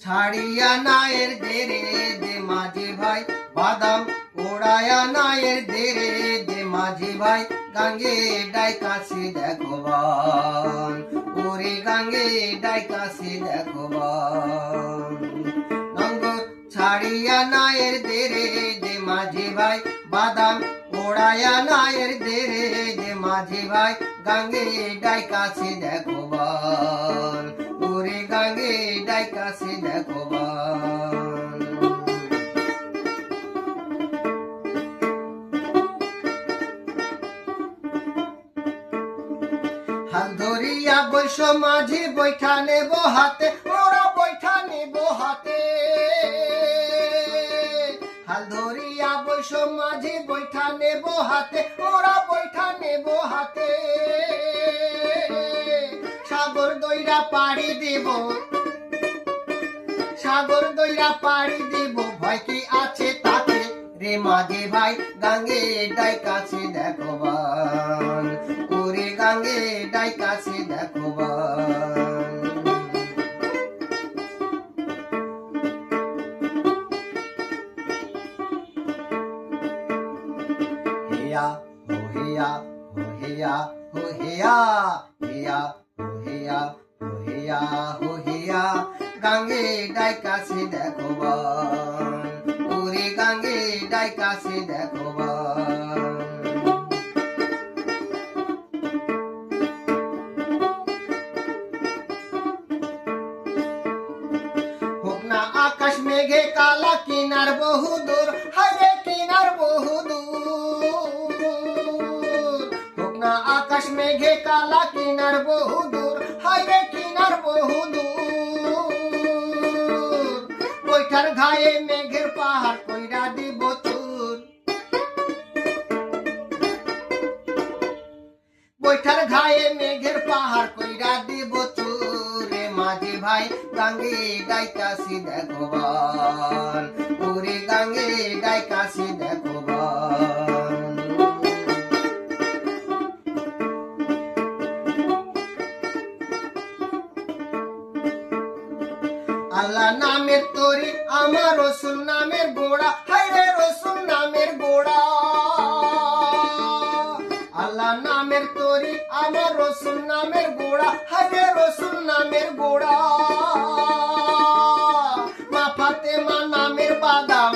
ছাড়িয়া নায়ের দেরে দে মাঝি ভাই বাদাম ওড়ায়া নায়ের দেরে দে মাঝি ভাই গাঙ্গে ডাইকাছে দেখো বান ওরে গাঙ্গে ডাইকাছে দেখো বান নঙ্গর ছাড়িয়া নায়ের দেরে দে মাঝি ভাই বাদাম ওড়ায়া নায়ের দেরে দে মাঝি ভাই গাঙ্গে ডাইকাছে দেখো বান ওরে গাঙ্গে ডাইকাছে দেখো বান হাল ধরিয়া বৈশ মাঝি বৈঠা নেব হাতে ওরা বৈঠা নেব হাতে হাল ধরিয়া বৈশ মাঝি বৈঠা নেব হাতে ওরা বৈঠা নেব হাতে সাগর দইরা পাড়ি দেব সাগর দইরা পাড়ি দেব ভয় কি আছে তাতে রে মাঝি ভাই গাঙ্গে ডাইকাছে দেখো বান ওরে গাঙ্গে ডাইকাছে দেখো বান হেয়া হো হেয়া হো হেয়া হো হেয়া হেয়া হো হেয়া হো হেয়া হো হেয়া গাঙ্গে ডাইকাছে দেখো বান ওরে গাঙ্গে ডাইকাছে দেখো বান হোক না আকাশ মেঘে কালা কিনার বহুদূর হায়রে কিনার বহুদূর হোক না আকাশ মেঘে কালা কিনার বহুদূর হায়রে কিনার বহুদূর বৈঠার ঘায়ে মেঘের পাহাড় কইরা দিব চুর বৈঠার ঘায়ে মেঘের পাহাড় কইরা দিব চুর রে মাঝি ভাই গাঙ্গে ডাইকাছে দেখো বান ওরে গাঙ্গে ডাইকাছে দেখো বান আল্লাহ নামের তরি আমার রসুল নামের গোড়া হায়রে রসুল নামের গোড়া আল্লাহ নামের তরি আমার রসুল নামের গোড়া হায়রে রসুল নামের গোড়া মা ফাতেমা নামের বাদাম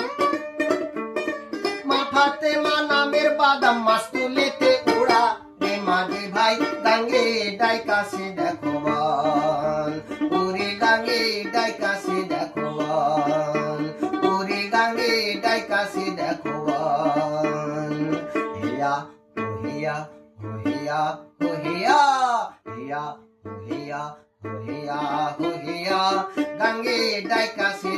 মা ফাতেমা নামের বাদাম মাস্তুলেতে ওড়া রে মাঝি ভাই গাঙ্গে ডাইকাছে দেখো বান ওরে গাঙ্গে ডাইকাছে দেখো বান ওরে গাঙ্গে ডাইকাছে দেখো বান হেয়া হো হেয়া হো হেয়া হো হেয়া হেয়া হো হেয়া হো হেয়া হো হেয়া গাঙ্গে ডাইকাছে